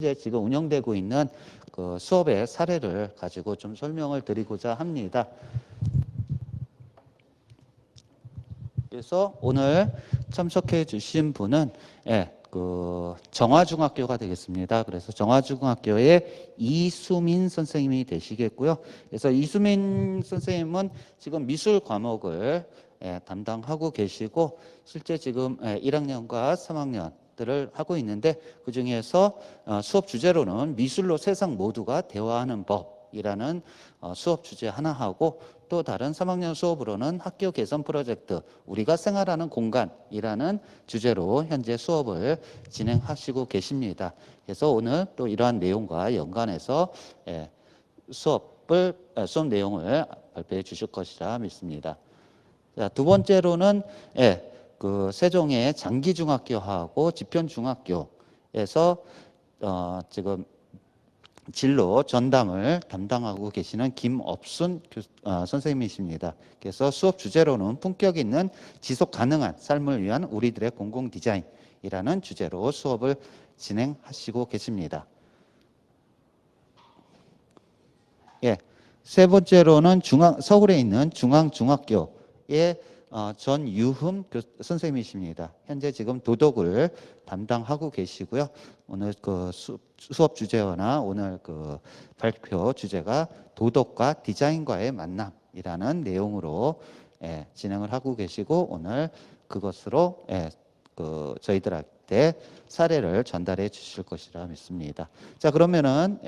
현재 지금 운영되고 있는 그 수업의 사례를 가지고 좀 설명을 드리고자 합니다. 그래서 오늘 참석해 주신 분은 그 정화중학교가 되겠습니다. 그래서 정화중학교의 이수민 선생님이 되시겠고요. 그래서 이수민 선생님은 지금 미술 과목을 담당하고 계시고 실제 지금 1학년과 3학년들을 하고 있는데 그 중에서 수업 주제로는 미술로 세상 모두가 대화하는 법이라는 수업 주제 하나 하고 또 다른 3학년 수업으로는 학교 개선 프로젝트 우리가 생활하는 공간이라는 주제로 현재 수업을 진행하시고 계십니다. 그래서 오늘 또 이러한 내용과 연관해서 수업 내용을 발표해 주실 것이라 믿습니다. 자, 두 번째로는 그 세종의 장기중학교하고 지편중학교에서 지금 진로 전담을 담당하고 계시는 김업순 선생님이십니다. 그래서 수업 주제로는 품격 있는 지속 가능한 삶을 위한 우리들의 공공 디자인이라는 주제로 수업을 진행하시고 계십니다. 세 번째로는 서울에 있는 중앙중학교의 전유흠 선생님이십니다. 현재 지금 도덕을 담당하고 계시고요. 오늘 그 수업 주제나 오늘 그 발표 주제가 도덕과 디자인과의 만남이라는 내용으로 진행을 하고 계시고 오늘 그것으로 그 저희들한테 사례를 전달해 주실 것이라 믿습니다. 자, 그러면은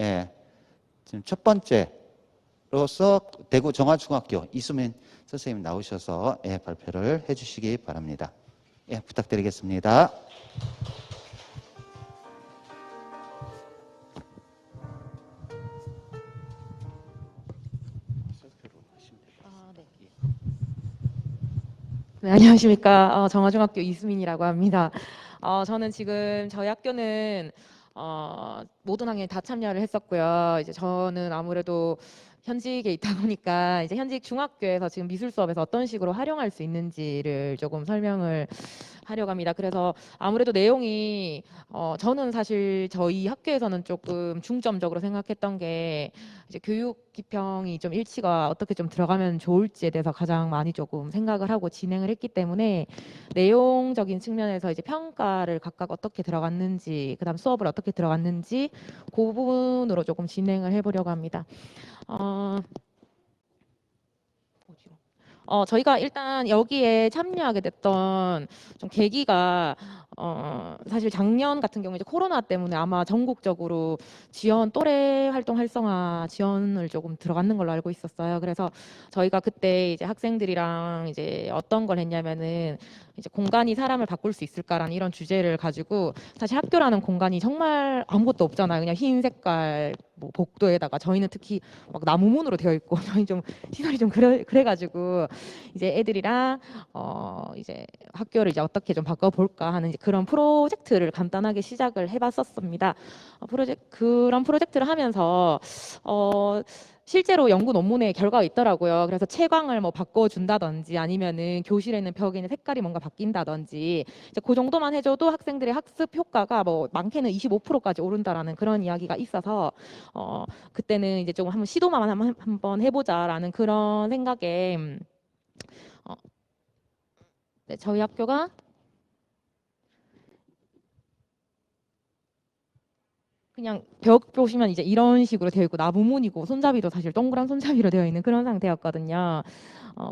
지금 첫 번째로서 대구 정화중학교 이수민 선생님 나오셔서 발표를 해주시기 바랍니다. 부탁드리겠습니다. 네, 안녕하십니까. 정화중학교 이수민이라고 합니다. 저는 지금 저희 학교는 모든 학년이 다 참여를 했었고요. 이제 저는 아무래도 현직에 있다 보니까 이제 현직 중학교에서 지금 미술 수업에서 어떤 식으로 활용할 수 있는지를 조금 설명을 하려고 합니다. 그래서 아무래도 내용이 저는 사실 저희 학교에서는 조금 중점적으로 생각했던 게 이제 교육 기평이 좀 일치가 어떻게 좀 들어가면 좋을지에 대해서 가장 많이 조금 생각을 하고 진행을 했기 때문에 내용적인 측면에서 이제 평가를 각각 어떻게 들어갔는지 그다음 수업을 어떻게 들어갔는지 그 부분으로 조금 진행을 해보려고 합니다. 저희가 일단 여기에 참여하게 됐던 좀 계기가 사실 작년 같은 경우에 이제 코로나 때문에 아마 전국적으로 지원 또래 활동 활성화 지원을 조금 들어갔는 걸로 알고 있었어요. 그래서 저희가 그때 이제 학생들이랑 이제 어떤 걸 했냐면은 이제 공간이 사람을 바꿀 수 있을까라는 이런 주제를 가지고 사실 학교라는 공간이 정말 아무것도 없잖아요. 그냥 흰 색깔 뭐 복도에다가 저희는 특히 막 나무문으로 되어 있고 저희 좀 시설이 좀 그래가지고 이제 애들이랑 이제 학교를 이제 어떻게 좀 바꿔볼까 하는 이제 그런 프로젝트를 간단하게 시작을 해봤었습니다. 그런 프로젝트를 하면서 실제로 연구 논문에 결과가 있더라고요. 그래서 채광을 뭐 바꿔준다든지 아니면은 교실에 있는 벽에 있는 색깔이 뭔가 바뀐다든지 이제 그 정도만 해줘도 학생들의 학습 효과가 뭐 많게는 25%까지 오른다라는 그런 이야기가 있어서 그때는 이제 조금 한번 시도만 한번 해보자라는 그런 생각에 네, 저희 학교가 그냥 벽 보시면 이제 이런 식으로 되어 있고 나무문이고 손잡이도 사실 동그란 손잡이로 되어 있는 그런 상태였거든요.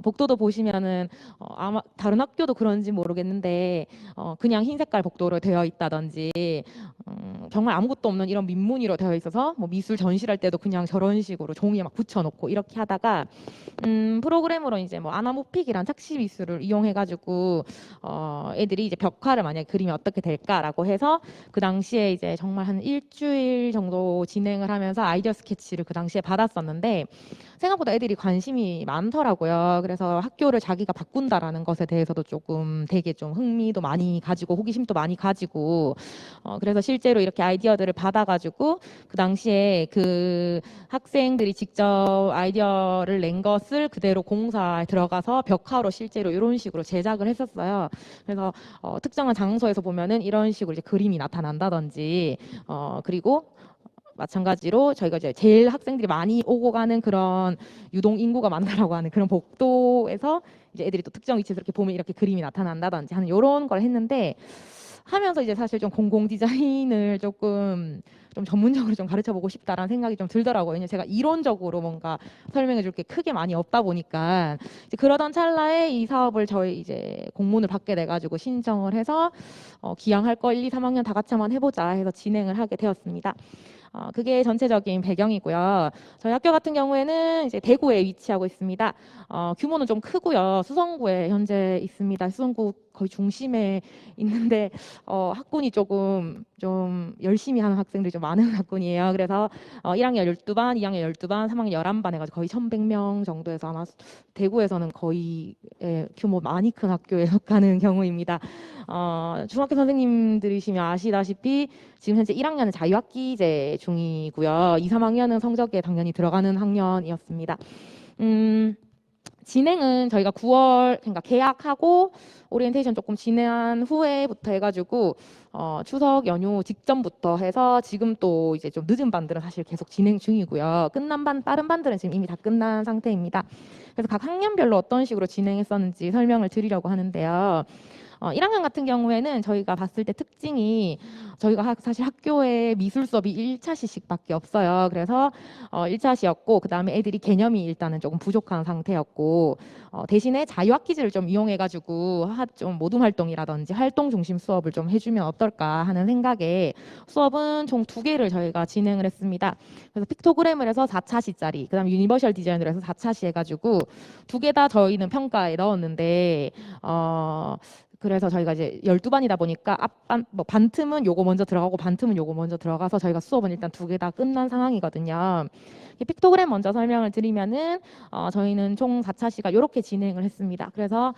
복도도 보시면은 아마 다른 학교도 그런지 모르겠는데 그냥 흰 색깔 복도로 되어 있다든지 정말 아무것도 없는 이런 민무늬로 되어 있어서 뭐 미술 전시할 때도 그냥 저런 식으로 종이에 막 붙여놓고 이렇게 하다가 프로그램으로 이제 뭐 아나모픽이란 착시 미술을 이용해가지고 애들이 이제 벽화를 만약에 그리면 어떻게 될까라고 해서 그 당시에 이제 정말 한 일주일 정도 진행을 하면서 아이디어 스케치를 그 당시에 받았었는데 생각보다 애들이 관심이 많더라고요. 있어요. 그래서 학교를 자기가 바꾼다라는 것에 대해서도 조금 되게 좀 흥미도 많이 가지고 호기심도 많이 가지고 그래서 실제로 이렇게 아이디어들을 받아가지고 그 당시에 그 학생들이 직접 아이디어를 낸 것을 그대로 공사에 들어가서 벽화로 실제로 이런 식으로 제작을 했었어요. 그래서 특정한 장소에서 보면은 이런 식으로 이제 그림이 나타난다든지 그리고 마찬가지로 저희가 이제 제일 학생들이 많이 오고 가는 그런 유동 인구가 많다라고 하는 그런 복도에서 이제 애들이 또 특정 위치에서 이렇게 보면 이렇게 그림이 나타난다든지 하는 이런 걸 했는데 하면서 이제 사실 좀 공공 디자인을 조금 좀 전문적으로 좀 가르쳐 보고 싶다라는 생각이 좀 들더라고요. 왜냐면 제가 이론적으로 뭔가 설명해 줄 게 크게 많이 없다 보니까 이제 그러던 찰나에 이 사업을 저희 이제 공문을 받게 돼 가지고 신청을 해서 기왕할 거 1, 2, 3학년 다 같이 한번 해보자 해서 진행을 하게 되었습니다. 그게 전체적인 배경이고요. 저희 학교 같은 경우에는 이제 대구에 위치하고 있습니다. 규모는 좀 크고요. 수성구에 현재 있습니다. 수성구 거의 중심에 있는데 학군이 조금 좀 열심히 하는 학생들이 좀 많은 학군이에요. 그래서 1학년 12반, 2학년 12반, 3학년 11반 해가지고 거의 1,100명 정도에서 아마 대구에서는 거의 규모 많이 큰 학교에 속하는 경우입니다. 중학교 선생님들이시면 아시다시피 지금 현재 1학년은 자유학기제 중이고요. 2, 3학년은 성적에 당연히 들어가는 학년이었습니다. 진행은 저희가 9월 그러니까 계약하고 오리엔테이션 조금 지난 후에부터 해가지고 추석 연휴 직전부터 해서 지금 또 이제 좀 늦은 반들은 사실 계속 진행 중이고요. 끝난 반 빠른 반들은 지금 이미 다 끝난 상태입니다. 그래서 각 학년별로 어떤 식으로 진행했었는지 설명을 드리려고 하는데요. 1학년 같은 경우에는 저희가 봤을 때 특징이 저희가 사실 학교에 미술 수업이 1차 시식밖에 없어요. 그래서 1차 시였고 그다음에 애들이 개념이 일단은 조금 부족한 상태였고 대신에 자유학기제를 좀 이용해가지고 좀 모둠 활동이라든지 활동 중심 수업을 좀 해주면 어떨까 하는 생각에 수업은 총 2개를 저희가 진행을 했습니다. 그래서 픽토그램을 해서 4차시짜리 그다음에 유니버셜 디자인으로 해서 4차시 해가지고 2개 다 저희는 평가에 넣었는데 그래서 저희가 이제 12반이다 보니까 앞반 뭐 반틈은 요거 먼저 들어가고 반틈은 요거 먼저 들어가서 저희가 수업은 일단 2개 다 끝난 상황이거든요. 픽토그램 먼저 설명을 드리면은 저희는 총 4차시가 이렇게 진행을 했습니다. 그래서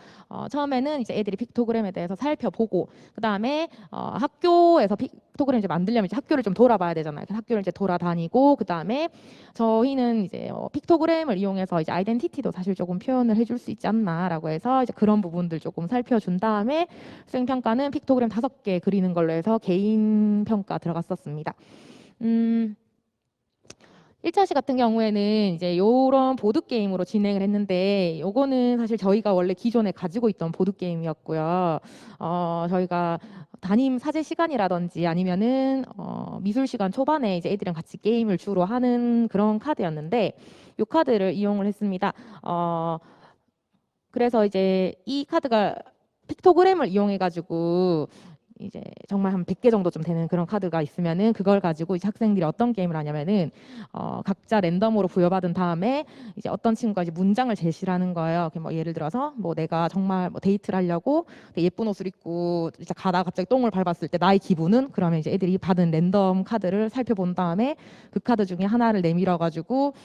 처음에는 이제 애들이 픽토그램에 대해서 살펴보고 그다음에 학교에서 픽토그램 이제 만들려면 이제 학교를 좀 돌아봐야 되잖아요. 그래서 학교를 이제 돌아다니고 그다음에 저희는 이제 픽토그램을 이용해서 이제 아이덴티티도 사실 조금 표현을 해줄 수 있지 않나라고 해서 이제 그런 부분들 조금 살펴준 다음에 수행 평가는 픽토그램 5개 그리는 걸로 해서 개인 평가 들어갔었습니다. 1차시 같은 경우에는 이제 요런 보드게임으로 진행을 했는데 요거는 사실 저희가 원래 기존에 가지고 있던 보드게임이었고요. 저희가 담임 사제 시간이라든지 아니면은 미술 시간 초반에 이제 애들이랑 같이 게임을 주로 하는 그런 카드였는데 요 카드를 이용을 했습니다. 그래서 이제 이 카드가 픽토그램을 이용해 가지고 이제 정말 한 100개 정도 좀 되는 그런 카드가 있으면은 그걸 가지고 이제 학생들이 어떤 게임을 하냐면은 각자 랜덤으로 부여받은 다음에 이제 어떤 친구가 이제 문장을 제시를 하는 거예요. 뭐 예를 들어서 뭐 내가 정말 뭐 데이트를 하려고 되게 예쁜 옷을 입고 이제 가다가 갑자기 똥을 밟았을 때 나의 기분은 그러면 이제 애들이 받은 랜덤 카드를 살펴본 다음에 그 카드 중에 하나를 내밀어 가지고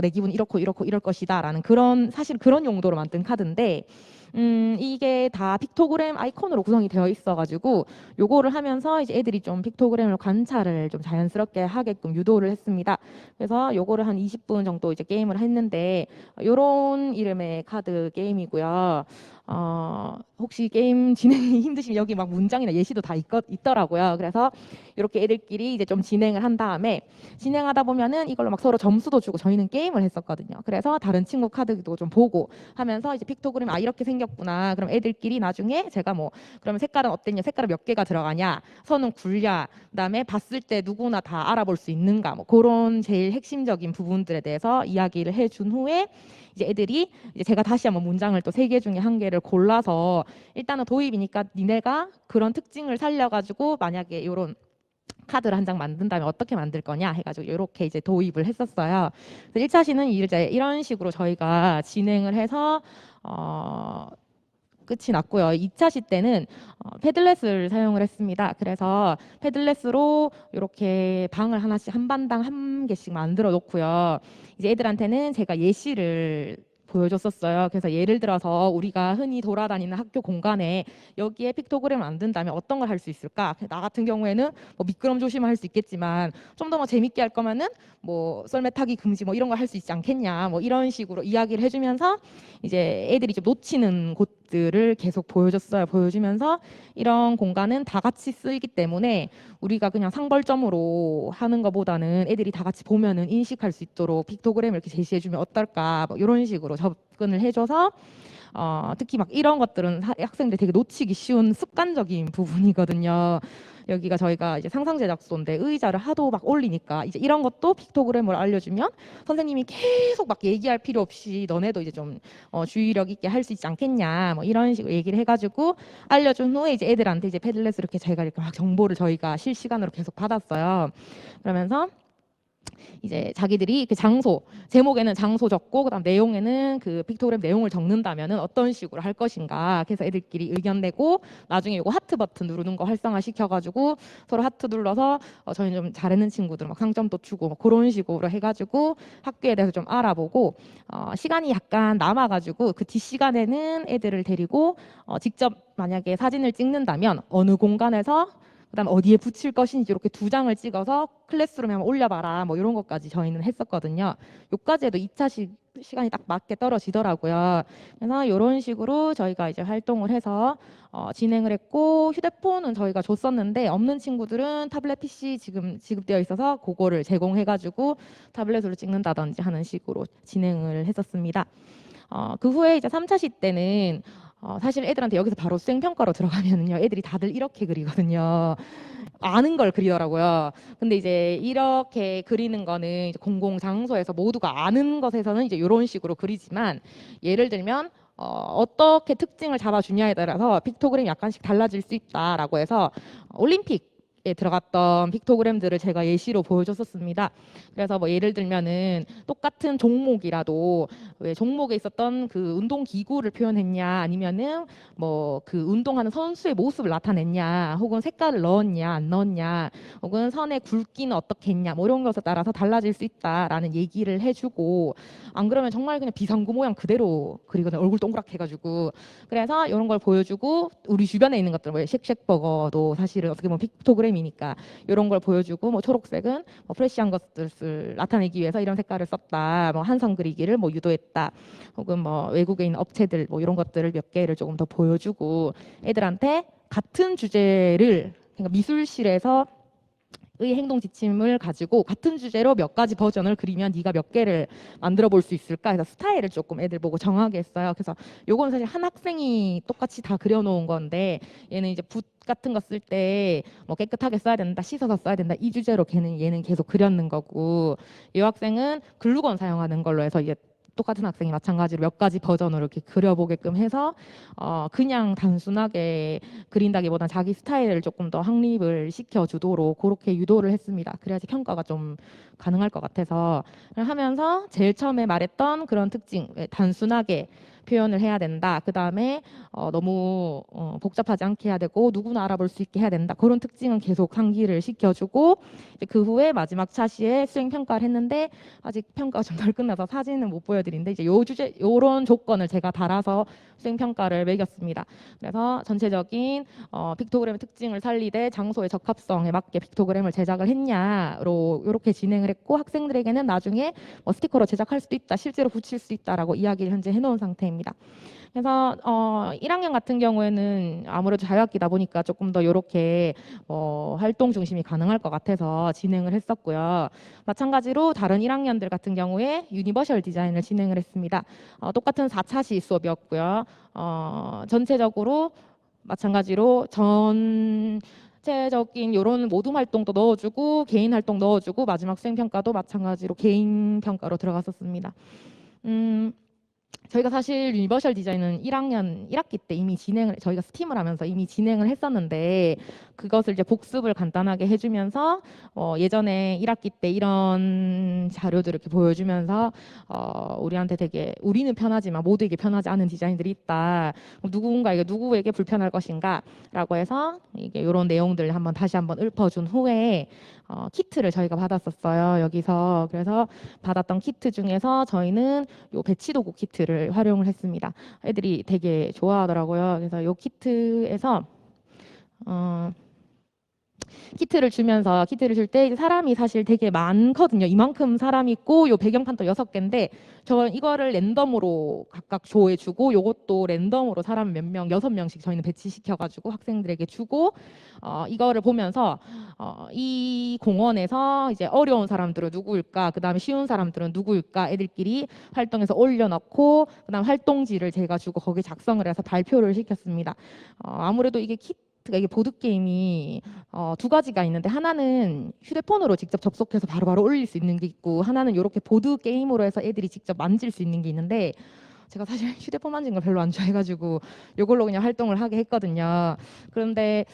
내 기분 이렇고 이렇고 이럴 것이다라는 그런 사실 그런 용도로 만든 카드인데 이게 다 픽토그램 아이콘으로 구성이 되어 있어가지고 요거를 하면서 이제 애들이 좀 픽토그램을 관찰을 좀 자연스럽게 하게끔 유도를 했습니다. 그래서 요거를 한 20분 정도 이제 게임을 했는데 요런 이름의 카드 게임이고요. 혹시 게임 진행이 힘드시면 여기 막 문장이나 예시도 다 있더라고요. 그래서 이렇게 애들끼리 이제 좀 진행을 한 다음에 진행하다 보면은 이걸로 막 서로 점수도 주고 저희는 게임을 했었거든요. 그래서 다른 친구 카드도 좀 보고 하면서 이제 픽토그램 이렇게 생겼구나. 그럼 애들끼리 나중에 제가 뭐 그러면 색깔은 어땠냐? 색깔은 몇 개가 들어가냐? 선은 굵냐? 그다음에 봤을 때 누구나 다 알아볼 수 있는가? 뭐 그런 제일 핵심적인 부분들에 대해서 이야기를 해준 후에 이제 애들이 이제 제가 다시 한번 문장을 또 3개 중에 1개를 골라서 일단은 도입이니까 니네가 그런 특징을 살려가지고 만약에 이런 카드를 한 장 만든다면 어떻게 만들 거냐 해가지고 이렇게 이제 도입을 했었어요. 그래서 1차 시는 이제 이런 식으로 저희가 진행을 해서 끝이 났고요. 2차 시 때는 패들렛을 사용을 했습니다. 그래서 패들렛으로 이렇게 방을 하나씩 한 반당 1개씩 만들어 놓고요. 이제 애들한테는 제가 예시를 보여줬었어요. 그래서 예를 들어서 우리가 흔히 돌아다니는 학교 공간에 여기에 픽토그램을 만든다면 어떤 걸 할 수 있을까? 나 같은 경우에는 뭐 미끄럼 조심을 할 수 있겠지만 좀 더 뭐 재밌게 할 거면은 뭐 썰매 타기 금지 뭐 이런 걸 할 수 있지 않겠냐 뭐 이런 식으로 이야기를 해주면서 이제 애들이 좀 놓치는 곳들을 계속 보여줬어요. 보여주면서 이런 공간은 다 같이 쓰기 때문에 우리가 그냥 상벌점으로 하는 것보다는 애들이 다 같이 보면은 인식할 수 있도록 픽토그램을 이렇게 제시해주면 어떨까 뭐 이런 식으로 접근을 해줘서 특히 막 이런 것들은 학생들이 되게 놓치기 쉬운 습관적인 부분이거든요. 여기가 저희가 이제 상상 제작소인데 의자를 하도 막 올리니까 이제 이런 것도 픽토그램으로 알려주면 선생님이 계속 막 얘기할 필요 없이 너네도 이제 좀 주의력 있게 할 수 있지 않겠냐 뭐 이런 식으로 얘기를 해가지고 알려준 후에 이제 애들한테 이제 패들렛을 이렇게 저희가 이렇게 막 정보를 저희가 실시간으로 계속 받았어요. 그러면서 이제 자기들이 그 장소 제목에는 장소 적고 그다음 내용에는 그 픽토그램 내용을 적는다면은 어떤 식으로 할 것인가. 그래서 애들끼리 의견 내고 나중에 이거 하트 버튼 누르는 거 활성화 시켜가지고 서로 하트 눌러서 저희는 좀 잘하는 친구들 막 상점도 주고 막 그런 식으로 해가지고 학교에 대해서 좀 알아보고 시간이 약간 남아가지고 그 뒷시간에는 애들을 데리고 직접 만약에 사진을 찍는다면 어느 공간에서 그다음 어디에 붙일 것인지 이렇게 두 장을 찍어서 클래스룸에 한번 올려봐라 뭐 이런 것까지 저희는 했었거든요. 요까지 해도 2차 시간이 딱 맞게 떨어지더라고요. 그래서 이런 식으로 저희가 이제 활동을 해서 진행을 했고 휴대폰은 저희가 줬었는데 없는 친구들은 타블렛 PC 지금 지급되어 있어서 그거를 제공해가지고 타블렛으로 찍는다든지 하는 식으로 진행을 했었습니다. 그 후에 이제 3차 시 때는 사실 애들한테 여기서 바로 수행평가로 들어가면은요 애들이 다들 이렇게 그리거든요. 아는 걸 그리더라고요. 근데 이제 이렇게 그리는 거는 이제 공공장소에서 모두가 아는 것에서는 이제 이런 식으로 그리지만 예를 들면 어떻게 특징을 잡아주냐에 따라서 픽토그램이 약간씩 달라질 수 있다라고 해서 올림픽에 들어갔던 픽토그램들을 제가 예시로 보여줬었습니다. 그래서 뭐 예를 들면은 똑같은 종목이라도 왜 종목에 있었던 그 운동 기구를 표현했냐 아니면은 뭐 그 운동하는 선수의 모습을 나타냈냐 혹은 색깔을 넣었냐 안 넣었냐 혹은 선의 굵기는 어떻게 했냐 뭐 이런 것에 따라서 달라질 수 있다라는 얘기를 해주고 안 그러면 정말 그냥 비상구 모양 그대로 그리거든요. 얼굴 동그랗게 해가지고 그래서 이런 걸 보여주고 우리 주변에 있는 것들 뭐 쉑쉑버거도 사실은 어떻게 보면 픽토그램이니까 이런 걸 보여주고 뭐 초록색은 뭐 프레시한 것들을 나타내기 위해서 이런 색깔을 썼다 뭐 한성 그리기를 뭐 유도했다 혹은 뭐 외국에 있는 업체들 뭐 이런 것들을 몇 개를 조금 더 보여주고 애들한테 같은 주제를 그러니까 미술실에서 의 행동 지침을 가지고 같은 주제로 몇 가지 버전을 그리면 네가 몇 개를 만들어 볼 수 있을까 해서 스타일을 조금 애들 보고 정하게 했어요. 그래서 요건 사실 한 학생이 똑같이 다 그려놓은 건데 얘는 이제 붓 같은 거 쓸 때 뭐 깨끗하게 써야 된다, 씻어서 써야 된다 이 주제로 얘는 계속 그렸는 거고 이 학생은 글루건 사용하는 걸로 해서 이제 똑같은 학생이 마찬가지로 몇 가지 버전으로 이렇게 그려보게끔 해서 그냥 단순하게 그린다기보다는 자기 스타일을 조금 더 확립을 시켜주도록 그렇게 유도를 했습니다. 그래야지 평가가 좀 가능할 것 같아서 하면서 제일 처음에 말했던 그런 특징 단순하게 표현을 해야 된다. 그 다음에 너무 복잡하지 않게 해야 되고 누구나 알아볼 수 있게 해야 된다. 그런 특징은 계속 상기를 시켜주고 그 후에 마지막 차시에 수행 평가를 했는데 아직 평가가 좀 덜 끝나서 사진은 못 보여드리는데 이제 요 주제 요런 조건을 제가 달아서 수행 평가를 매겼습니다. 그래서 전체적인 픽토그램의 특징을 살리되 장소의 적합성에 맞게 픽토그램을 제작을 했냐로 이렇게 진행을 했고 학생들에게는 나중에 스티커로 제작할 수도 있다, 실제로 붙일 수 있다라고 이야기를 현재 해놓은 상태입니다. 그래서 1학년 같은 경우에는 아무래도 자유학기다 보니까 조금 더 이렇게 활동 중심이 가능할 것 같아서 진행을 했었고요. 마찬가지로 다른 1학년들 같은 경우에 유니버셜 디자인을 진행을 했습니다. 똑같은 4차시 수업이었고요. 전체적으로 마찬가지로 전체적인 이런 모둠 활동도 넣어주고 개인 활동 넣어주고 마지막 수행평가도 마찬가지로 개인 평가로 들어갔었습니다. 저희가 사실 유니버셜 디자인은 1학년 1학기 때 이미 저희가 스팀을 하면서 이미 진행을 했었는데 그것을 이제 복습을 간단하게 해주면서 예전에 1학기 때 이런 자료들을 이렇게 보여주면서 우리한테 되게 우리는 편하지만 모두에게 편하지 않은 디자인들이 있다. 누군가에게 누구에게 불편할 것인가라고 해서 이게 이런 내용들을 다시 한번 읊어준 후에 키트를 저희가 받았었어요. 여기서 그래서 받았던 키트 중에서 저희는 요 배치 도구 키트 키트를 활용을 했습니다. 애들이 되게 좋아하더라고요. 그래서 요 키트에서 키트를 주면서 키트를 줄 때 사람이 사실 되게 많거든요. 이만큼 사람이 있고 요 배경판도 6개인데 저 이거를 랜덤으로 각각 조에 주고 요것도 랜덤으로 사람 몇 명, 6명씩 저희는 배치시켜 가지고 학생들에게 주고 이거를 보면서 이 공원에서 이제 어려운 사람들은 누구일까? 그다음에 쉬운 사람들은 누구일까? 애들끼리 활동해서 올려놓고 그다음 활동지를 제가 주고 거기 작성을 해서 발표를 시켰습니다. 아무래도 이게 키트가 이게 보드 게임이 두 가지가 있는데 하나는 휴대폰으로 직접 접속해서 바로바로 올릴 수 있는 게 있고 하나는 이렇게 보드 게임으로 해서 애들이 직접 만질 수 있는 게 있는데 제가 사실 휴대폰 만지는 걸 별로 안 좋아해가지고 이걸로 그냥 활동을 하게 했거든요. 그런데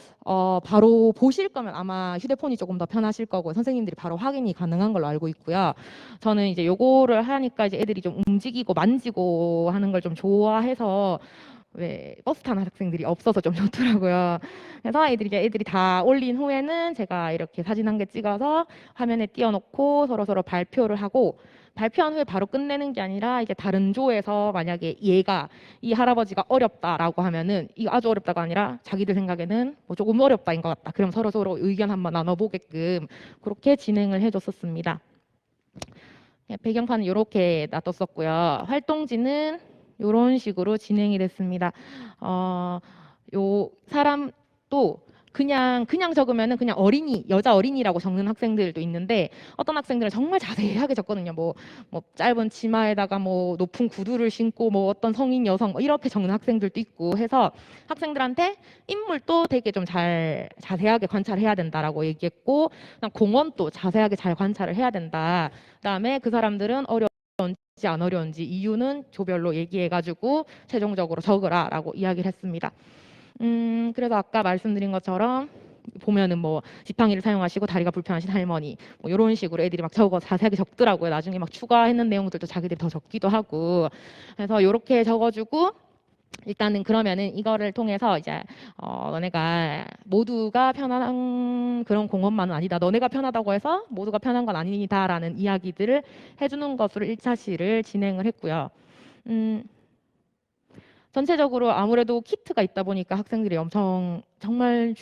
바로 보실 거면 아마 휴대폰이 조금 더 편하실 거고 선생님들이 바로 확인이 가능한 걸로 알고 있고요. 저는 이제 요거를 하니까 이제 애들이 좀 움직이고 만지고 하는 걸 좀 좋아해서 왜 버스 타는 학생들이 없어서 좀 좋더라고요. 그래서 애들이 다 올린 후에는 제가 이렇게 사진 한 개 찍어서 화면에 띄워놓고 서로 발표를 하고 발표한 후에 바로 끝내는 게 아니라 이제 다른 조에서 만약에 얘가 이 할아버지가 어렵다라고 하면은 이거 아주 어렵다가 아니라 자기들 생각에는 뭐 조금 어렵다인 것 같다. 그럼 서로 의견 한번 나눠보게끔 그렇게 진행을 해줬었습니다. 배경판은 이렇게 놔뒀었고요. 활동지는 이런 식으로 진행이 됐습니다. 요 사람도 그냥 적으면은 그냥 어린이, 여자 어린이라고 적는 학생들도 있는데 어떤 학생들은 정말 자세하게 적거든요. 뭐 짧은 치마에다가 뭐 높은 구두를 신고 뭐 어떤 성인 여성 뭐 이렇게 적는 학생들도 있고 해서 학생들한테 인물도 되게 좀 잘 자세하게 관찰해야 된다라고 얘기했고 그냥 공원도 자세하게 잘 관찰을 해야 된다. 그다음에 그 사람들은 어려운지 안 어려운지 이유는 조별로 얘기해가지고 최종적으로 적으라라고 이야기를 했습니다. 그래서 아까 말씀드린 것처럼 보면은 뭐 지팡이를 사용하시고 다리가 불편하신 할머니 뭐 이런 식으로 애들이 막 적어 자세하게 적더라고요. 나중에 막 추가했는 내용들도 자기들이 더 적기도 하고 그래서 이렇게 적어주고 일단은 그러면은 이거를 통해서 이제 너네가 모두가 편한 그런 공원만은 아니다. 너네가 편하다고 해서 모두가 편한 건 아니다라는 이야기들을 해주는 것으로 1차 시를 진행을 했고요. 전체적으로 아무래도 키트가 있다 보니까 학생들이 엄청 정말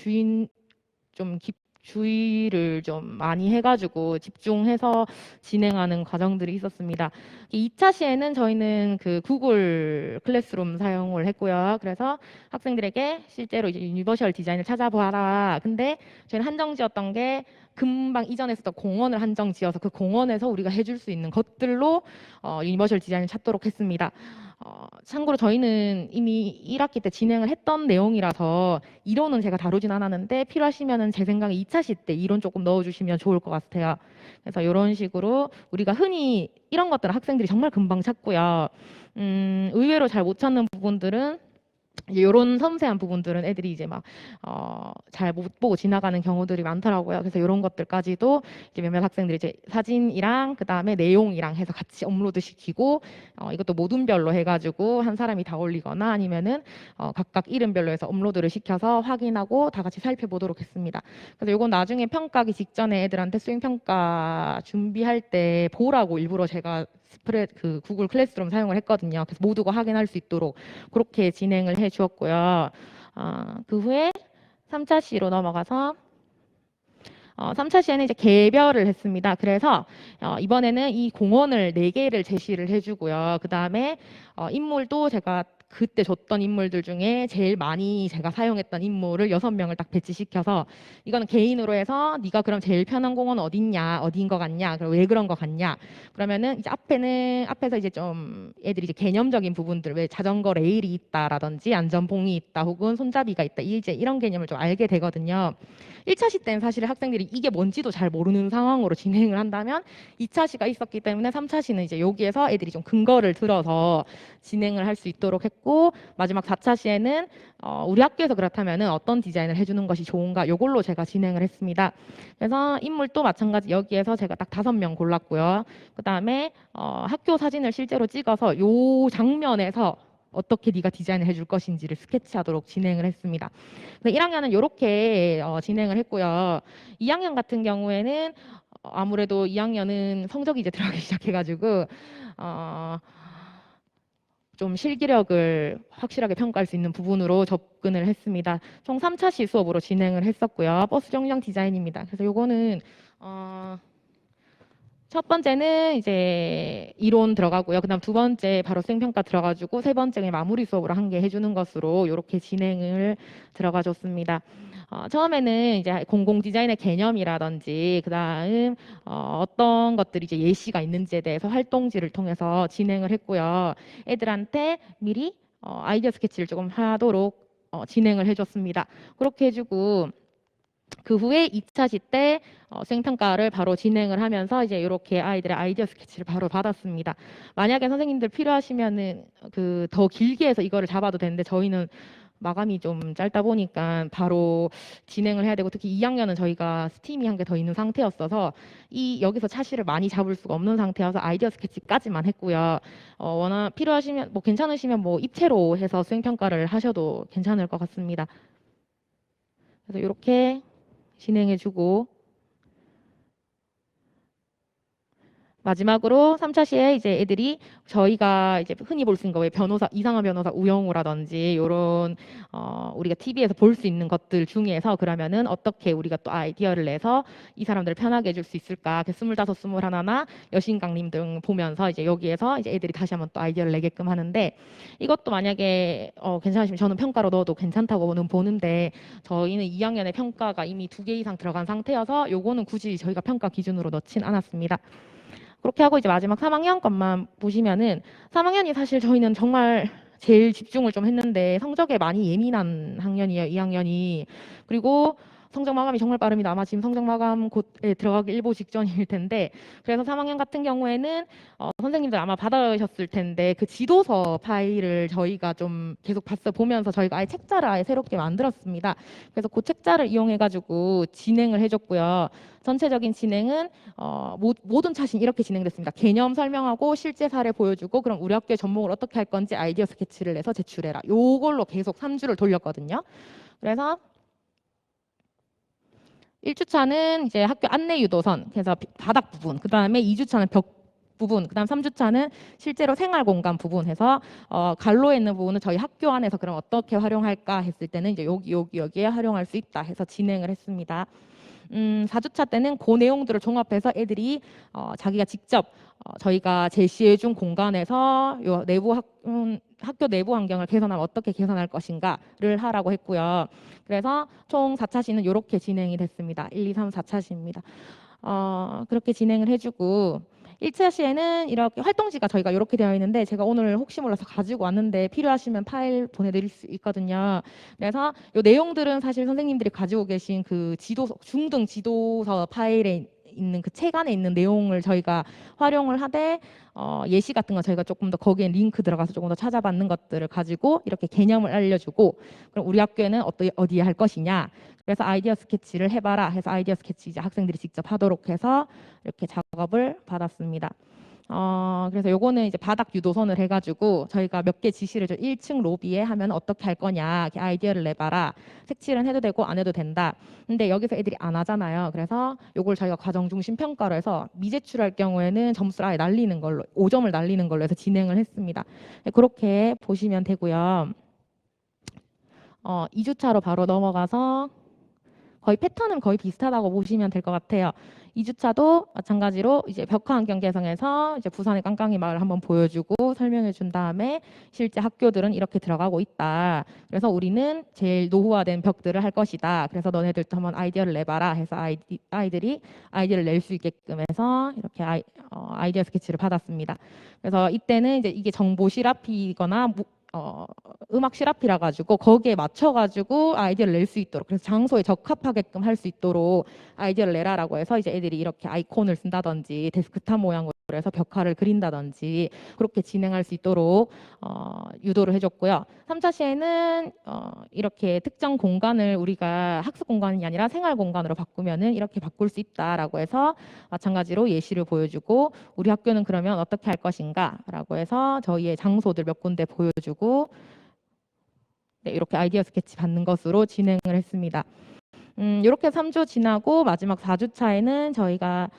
주의를 좀 많이 해가지고 집중해서 진행하는 과정들이 있었습니다. 2차 시에는 저희는 그 구글 클래스룸 사용을 했고요. 그래서 학생들에게 실제로 이제 유니버셜 디자인을 찾아봐라. 근데 저희는 한정지었던 게 금방 이전에 썼던 공원을 한정지어서 그 공원에서 우리가 해줄 수 있는 것들로 유니버셜 디자인을 찾도록 했습니다. 참고로 저희는 이미 1학기 때 진행을 했던 내용이라서 이론은 제가 다루진 않았는데 필요하시면은 제 생각에 2차 시 때 이론 조금 넣어주시면 좋을 것 같아요. 그래서 이런 식으로 우리가 흔히 이런 것들은 학생들이 정말 금방 찾고요. 의외로 잘 못 찾는 부분들은 이런 섬세한 부분들은 애들이 이제 막 잘 못 보고 지나가는 경우들이 많더라고요. 그래서 이런 것들까지도 이제 몇몇 학생들이 이제 사진이랑 그 다음에 내용이랑 해서 같이 업로드 시키고 이것도 모둠별로 해가지고 한 사람이 다 올리거나 아니면은 각각 이름별로 해서 업로드를 시켜서 확인하고 다 같이 살펴보도록 했습니다. 그래서 이건 나중에 평가하기 직전에 애들한테 수행 평가 준비할 때 보라고 일부러 제가 그 구글 클래스룸 사용을 했거든요. 그래서 모두가 확인할 수 있도록 그렇게 진행을 해 주었고요. 그 후에 3차 시로 넘어가서 3차 시에는 이제 개별을 했습니다. 그래서 이번에는 이 공원을 4개를 제시를 해주고요. 그 다음에 인물도 제가 그때 줬던 인물들 중에 제일 많이 제가 사용했던 인물을 6명을 딱 배치시켜서 이거는 개인으로 해서 네가 그럼 제일 편한 공원 어딨냐, 어디인 것 같냐, 그럼 왜 그런 것 같냐. 그러면은 이제 앞에서 이제 좀 애들이 이제 개념적인 부분들, 왜 자전거 레일이 있다라든지 안전봉이 있다, 혹은 손잡이가 있다, 이제 이런 개념을 좀 알게 되거든요. 1차 시 때는 사실 학생들이 이게 뭔지도 잘 모르는 상황으로 진행을 한다면 2차 시가 있었기 때문에 3차 시는 이제 여기에서 애들이 좀 근거를 들어서 진행을 할 수 있도록 했고 마지막 4차 시에는 우리 학교에서 그렇다면은 어떤 디자인을 해주는 것이 좋은가 요걸로 제가 진행을 했습니다. 그래서 인물도 마찬가지 여기에서 제가 딱 5명 골랐고요. 그 다음에 학교 사진을 실제로 찍어서 요 장면에서 어떻게 네가 디자인을 해줄 것인지를 스케치하도록 진행을 했습니다. 1학년은 이렇게 진행을 했고요. 2학년 같은 경우에는 아무래도 2학년은 성적이 이제 들어가기 시작해가지고 좀 실기력을 확실하게 평가할 수 있는 부분으로 접근을 했습니다. 총 3차시 수업으로 진행을 했었고요. 버스 정류장 디자인입니다. 그래서 요거는 첫 번째는 이제 이론 들어가고요. 그다음 두 번째 바로 수행평가 들어가지고 세 번째 마무리 수업으로 한 개 해주는 것으로 이렇게 진행을 들어가 줬습니다. 처음에는 이제 공공 디자인의 개념이라든지 그다음 어떤 것들이 이제 예시가 있는지에 대해서 활동지를 통해서 진행을 했고요. 애들한테 미리 아이디어 스케치를 조금 하도록 진행을 해줬습니다. 그렇게 해주고 그 후에 2차 시 때 수행평가를 바로 진행을 하면서 이제 이렇게 아이들의 아이디어 스케치를 바로 받았습니다. 만약에 선생님들 필요하시면은 그 더 길게 해서 이거를 잡아도 되는데 저희는 마감이 좀 짧다 보니까 바로 진행을 해야 되고 특히 2학년은 저희가 스팀이 한 개 더 있는 상태였어서 여기서 차시를 많이 잡을 수가 없는 상태여서 아이디어 스케치까지만 했고요. 워낙 필요하시면 뭐 괜찮으시면 뭐 입체로 해서 수행평가를 하셔도 괜찮을 것 같습니다. 그래서 이렇게 진행해주고 마지막으로 3차 시에 이제 애들이 저희가 이제 흔히 볼 수 있는 거 왜 변호사 이상한 변호사 우영우라든지 요런 우리가 TV에서 볼 수 있는 것들 중에서 그러면은 어떻게 우리가 또 아이디어를 내서 이 사람들을 편하게 해줄 수 있을까? 25, 21나 여신강림 등 보면서 이제 여기에서 이제 애들이 다시 한번 또 아이디어를 내게끔 하는데 이것도 만약에 괜찮으시면 저는 평가로 넣어도 괜찮다고는 보는데 저희는 2학년의 평가가 이미 2개 이상 들어간 상태여서 요거는 굳이 저희가 평가 기준으로 넣진 않았습니다. 그렇게 하고 이제 마지막 3학년 것만 보시면은 3학년이 사실 저희는 정말 제일 집중을 좀 했는데 성적에 많이 예민한 학년이에요. 2학년이. 그리고 성적 마감이 정말 빠릅니다. 아마 지금 성적 마감 곧에 들어가기 일보 직전일 텐데 그래서 3학년 같은 경우에는 선생님들 아마 받으셨을 텐데 그 지도서 파일을 저희가 좀 계속 보면서 저희가 아예 책자를 아예 새롭게 만들었습니다. 그래서 그 책자를 이용해 가지고 진행을 해줬고요. 전체적인 진행은 모든 차신 이렇게 진행됐습니다. 개념 설명하고 실제 사례 보여주고 그럼 우리 학교의 전목을 어떻게 할 건지 아이디어 스케치를 내서 제출해라. 요걸로 계속 3주를 돌렸거든요. 그래서 1주차는 이제 학교 안내 유도선, 그래서 바닥 부분, 그 다음에 2주차는 벽 부분, 그 다음 3주차는 실제로 생활 공간 부분 해서 갈로에 있는 부분은 저희 학교 안에서 그럼 어떻게 활용할까 했을 때는 이제 여기에 활용할 수 있다 해서 진행을 했습니다. 4주차 때는 그 내용들을 종합해서 애들이 자기가 직접 저희가 제시해준 공간에서 요 학교 내부 환경을 개선하면 어떻게 개선할 것인가를 하라고 했고요. 그래서 총 4차시는 이렇게 진행이 됐습니다. 1, 2, 3, 4차시입니다. 그렇게 진행을 해주고 1차 시에는 이렇게 활동지가 저희가 이렇게 되어 있는데 제가 오늘 혹시 몰라서 가지고 왔는데 필요하시면 파일 보내드릴 수 있거든요. 그래서 이 내용들은 사실 선생님들이 가지고 계신 그 지도서 중등 지도서 파일에 있는 그 책 안에 있는 내용을 저희가 활용을 하되 예시 같은 거 저희가 조금 더 거기에 링크 들어가서 조금 더 찾아받는 것들을 가지고 이렇게 개념을 알려주고 그럼 우리 학교에는 어디에 할 것이냐 그래서 아이디어 스케치를 해봐라 해서 아이디어 스케치 이제 학생들이 직접 하도록 해서 이렇게 작업을 받았습니다. 그래서 요거는 이제 바닥 유도선을 해가지고 저희가 몇 개 지시를 줘 1층 로비에 하면 어떻게 할 거냐 이렇게 아이디어를 내봐라 색칠은 해도 되고 안 해도 된다 근데 여기서 애들이 안 하잖아요 그래서 요걸 저희가 과정 중심 평가로 해서 미제출할 경우에는 점수를 아예 날리는 걸로 5점을 날리는 걸로 해서 진행을 했습니다. 그렇게 보시면 되고요. 2주차로 바로 넘어가서 거의 패턴은 거의 비슷하다고 보시면 될 것 같아요. 2주차도 마찬가지로 이제 벽화 환경 개성에서 이제 부산의 깡깡이 마을 한번 보여주고 설명해 준 다음에 실제 학교들은 이렇게 들어가고 있다. 그래서 우리는 제일 노후화된 벽들을 할 것이다. 그래서 너네들도 한번 아이디어를 내봐라 해서 아이들이 아이디어를 낼 수 있게끔 해서 이렇게 아이디어 스케치를 받았습니다. 그래서 이때는 이제 이게 정보 시라피거나 음악 시라피라 가지고 거기에 맞춰 가지고 아이디어를 낼 수 있도록 그래서 장소에 적합하게끔 할 수 있도록 아이디어를 내라라고 해서 이제 애들이 이렇게 아이콘을 쓴다든지 데스크탑 모양으로 해서 벽화를 그린다든지 그렇게 진행할 수 있도록 유도를 해줬고요. 3차 시에는 이렇게 특정 공간을 우리가 학습 공간이 아니라 생활 공간으로 바꾸면은 이렇게 바꿀 수 있다라고 해서 마찬가지로 예시를 보여주고 우리 학교는 그러면 어떻게 할 것인가라고 해서 저희의 장소들 몇 군데 보여주고 네, 이렇게 아이디어 스케치 받는 것으로 진행을 했습니다. 이렇게 3주 지나고 마지막 4주 차에는 저희가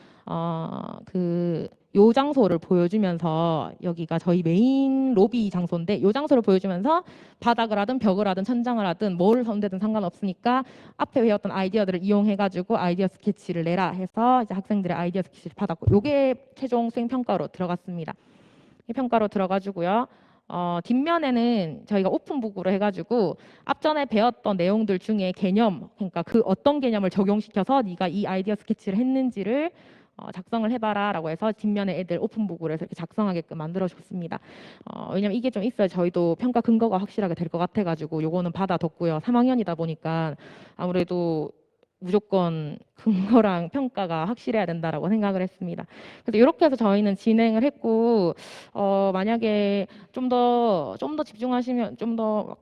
요 장소를 보여주면서 여기가 저희 메인 로비 장소인데 요 장소를 보여주면서 바닥을 하든 벽을 하든 천장을 하든 뭘 선대든 상관없으니까 앞에 배웠던 아이디어들을 이용해가지고 아이디어 스케치를 내라 해서 이제 학생들의 아이디어 스케치를 받았고 요게 최종 수행 평가로 들어갔습니다. 이 평가로 들어가지고요. 뒷면에는 저희가 오픈북으로 해가지고 앞전에 배웠던 내용들 중에 개념, 그러니까 그 어떤 개념을 적용시켜서 네가 이 아이디어 스케치를 했는지를 작성을 해봐라라고 해서 뒷면에 애들 오픈북으로 해서 이렇게 작성하게끔 만들어줬습니다. 왜냐면 이게 좀 있어야 저희도 평가 근거가 확실하게 될 것 같아가지고 요거는 받아뒀고요. 3학년이다 보니까 아무래도 무조건 근거랑 평가가 확실해야 된다라고 생각을 했습니다. 그래서 이렇게 해서 저희는 진행을 했고 만약에 좀 더 집중하시면 좀 더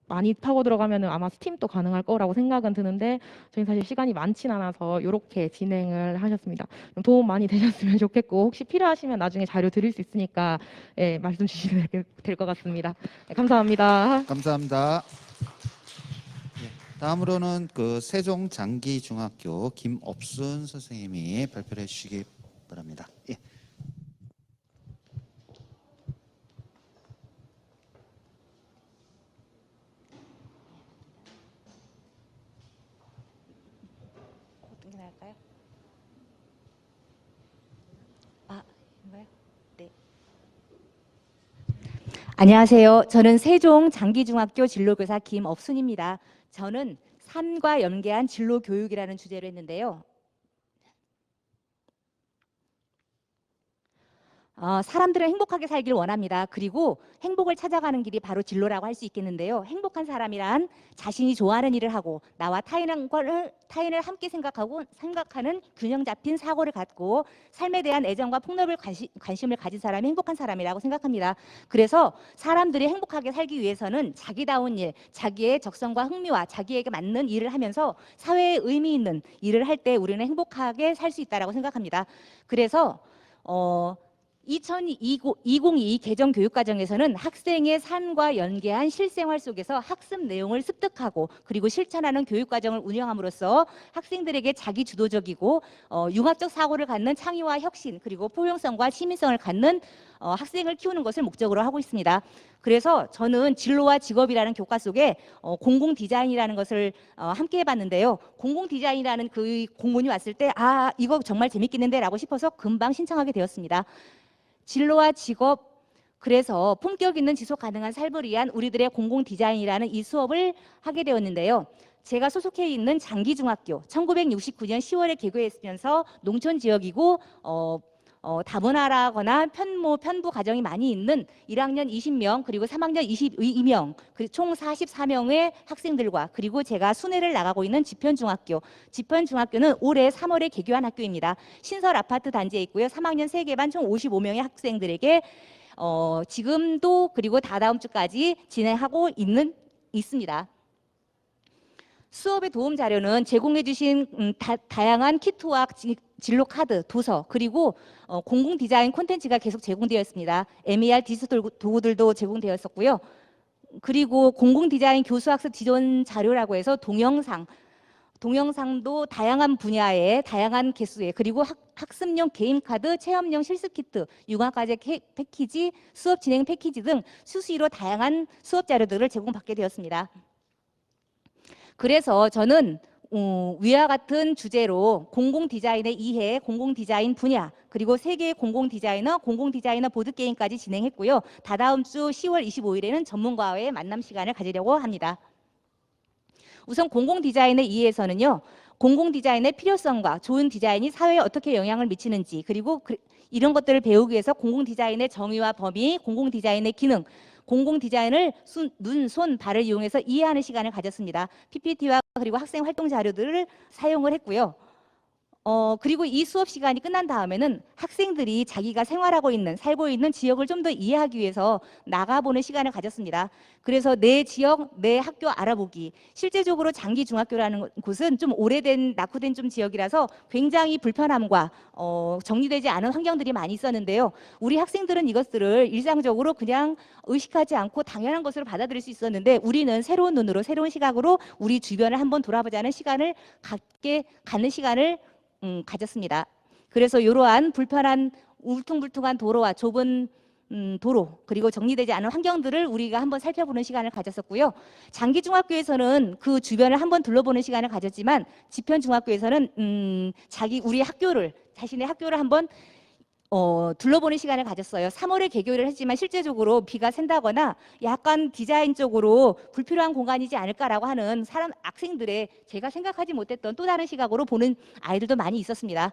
많이 파고 들어가면은 아마 스팀도 가능할 거라고 생각은 드는데 저희 사실 시간이 많진 않아서 이렇게 진행을 하셨습니다. 좀 도움 많이 되셨으면 좋겠고 혹시 필요하시면 나중에 자료 드릴 수 있으니까 예, 말씀 주시면 될 것 같습니다. 네, 감사합니다. 감사합니다. 다음으로는 그 세종장기중학교 김업순 선생님이 발표를 해주시기 바랍니다. 예. 어떤 게 나을까요? 이거요? 네. 안녕하세요. 저는 세종장기중학교 진로교사 김업순입니다. 저는 삶과 연계한 진로교육이라는 주제로 했는데요. 사람들은 행복하게 살길 원합니다. 그리고 행복을 찾아가는 길이 바로 진로라고 할 수 있겠는데요. 행복한 사람이란 자신이 좋아하는 일을 하고 나와 타인을 함께 생각하는 균형 잡힌 사고를 갖고 삶에 대한 애정과 폭넓은 관심을 가진 사람이 행복한 사람이라고 생각합니다. 그래서 사람들이 행복하게 살기 위해서는 자기다운 일, 자기의 적성과 흥미와 자기에게 맞는 일을 하면서 사회에 의미 있는 일을 할 때 우리는 행복하게 살 수 있다고 생각합니다. 그래서 2022 개정 교육과정에서는 학생의 삶과 연계한 실생활 속에서 학습 내용을 습득하고 그리고 실천하는 교육과정을 운영함으로써 학생들에게 자기주도적이고 융합적 사고를 갖는 창의와 혁신 그리고 포용성과 시민성을 갖는 학생을 키우는 것을 목적으로 하고 있습니다. 그래서 저는 진로와 직업이라는 교과 속에 공공 디자인이라는 것을 함께 해봤는데요. 공공 디자인이라는 그 공문이 왔을 때 이거 정말 재밌겠는데 라고 싶어서 금방 신청하게 되었습니다. 진로와 직업, 그래서 품격 있는 지속 가능한 삶을 위한 우리들의 공공 디자인이라는 이 수업을 하게 되었는데요. 제가 소속해 있는 장기중학교 1969년 10월에 개교했으면서 농촌 지역이고 다문화라거나 편부 가정이 많이 있는 1학년 20명 그리고 3학년 22명 총 44명의 학생들과 그리고 제가 순회를 나가고 있는 지편중학교는 올해 3월에 개교한 학교입니다. 신설 아파트 단지에 있고요. 3학년 3개 반 총 55명의 학생들에게 지금도 그리고 다다음 주까지 진행하고 있습니다. 수업의 도움 자료는 제공해 주신 다양한 키트와 진로 카드, 도서 그리고 공공 디자인 콘텐츠가 계속 제공되어 있습니다. MER 디지털 도구들도 제공되었었고요. 그리고 공공 디자인 교수학습 지원 자료라고 해서 동영상도 다양한 분야의 다양한 개수의 그리고 학습용 게임 카드, 체험용 실습 키트, 융합과제 패키지, 수업 진행 패키지 등 수시로 다양한 수업 자료들을 제공받게 되었습니다. 그래서 저는 위와 같은 주제로 공공 디자인의 이해, 공공 디자인 분야, 그리고 세계의 공공 디자이너 보드게임까지 진행했고요. 다다음 주 10월 25일에는 전문가와의 만남 시간을 가지려고 합니다. 우선 공공 디자인의 이해에서는요. 공공 디자인의 필요성과 좋은 디자인이 사회에 어떻게 영향을 미치는지 그리고 이런 것들을 배우기 위해서 공공 디자인의 정의와 범위, 공공 디자인의 기능, 공공 디자인을 눈, 손, 발을 이용해서 이해하는 시간을 가졌습니다. PPT와 그리고 학생 활동 자료들을 사용을 했고요. 그리고 이 수업 시간이 끝난 다음에는 학생들이 자기가 살고 있는 지역을 좀 더 이해하기 위해서 나가보는 시간을 가졌습니다. 그래서 내 지역, 내 학교 알아보기. 실제적으로 장기중학교라는 곳은 좀 오래된, 낙후된 좀 지역이라서 굉장히 불편함과 정리되지 않은 환경들이 많이 있었는데요. 우리 학생들은 이것들을 일상적으로 그냥 의식하지 않고 당연한 것으로 받아들일 수 있었는데 우리는 새로운 눈으로, 새로운 시각으로 우리 주변을 한번 돌아보자는 시간을 갖는 시간을 가졌습니다. 그래서 이러한 불편한 울퉁불퉁한 도로와 좁은 도로 그리고 정리되지 않은 환경들을 우리가 한번 살펴보는 시간을 가졌었고요. 장기중학교에서는 그 주변을 한번 둘러보는 시간을 가졌지만 지편중학교에서는 우리 학교를 자신의 학교를 한번 둘러보는 시간을 가졌어요. 3월에 개교를 했지만 실제적으로 비가 샌다거나 약간 디자인적으로 불필요한 공간이지 않을까라고 하는 학생들의 제가 생각하지 못했던 또 다른 시각으로 보는 아이들도 많이 있었습니다.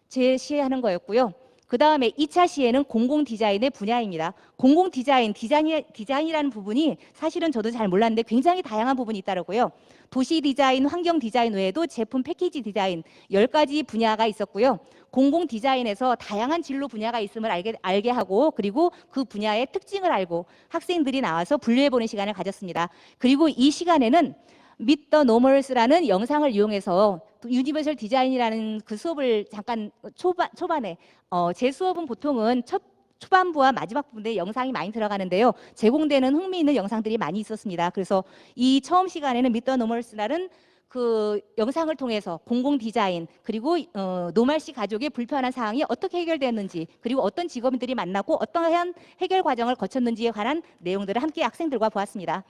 제 시해하는 거였고요. 그 다음에 2차 시에는 공공 디자인의 분야입니다. 공공 디자인이라는 부분이 사실은 저도 잘 몰랐는데 굉장히 다양한 부분이 있더라고요. 도시 디자인, 환경 디자인 외에도 제품 패키지 디자인 10가지 분야가 있었고요. 공공 디자인에서 다양한 진로 분야가 있음을 알게 하고 그리고 그 분야의 특징을 알고 학생들이 나와서 분류해보는 시간을 가졌습니다. 그리고 이 시간에는 Meet the Normals라는 영상을 이용해서 유니버설 디자인이라는 그 수업을 잠깐 초반에 제 수업은 보통은 초반부와 마지막 부분에 영상이 많이 들어가는데요. 제공되는 흥미있는 영상들이 많이 있었습니다. 그래서 이 처음 시간에는 Meet the Normals라는 그 영상을 통해서 공공 디자인 그리고 노말씨 가족의 불편한 사항이 어떻게 해결되었는지 그리고 어떤 직업인들이 만나고 어떠한 해결 과정을 거쳤는지에 관한 내용들을 함께 학생들과 보았습니다.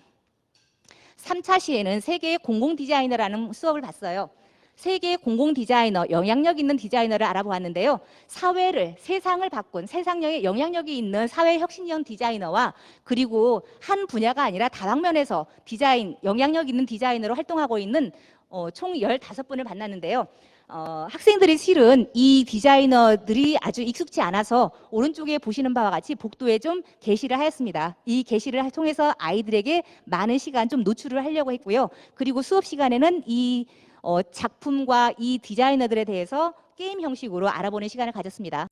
3차 시에는 세계의 공공 디자이너라는 수업을 봤어요. 세계의 공공 디자이너, 영향력 있는 디자이너를 알아보았는데요. 세상을 바꾼 세상에 영향력이 있는 사회 혁신형 디자이너와 그리고 한 분야가 아니라 다방면에서 영향력 있는 디자이너로 활동하고 있는 총 15분을 만났는데요. 학생들이 실은 이 디자이너들이 아주 익숙치 않아서 오른쪽에 보시는 바와 같이 복도에 좀 게시를 하였습니다. 이 게시를 통해서 아이들에게 많은 시간 좀 노출을 하려고 했고요. 그리고 수업 시간에는 이 작품과 이 디자이너들에 대해서 게임 형식으로 알아보는 시간을 가졌습니다.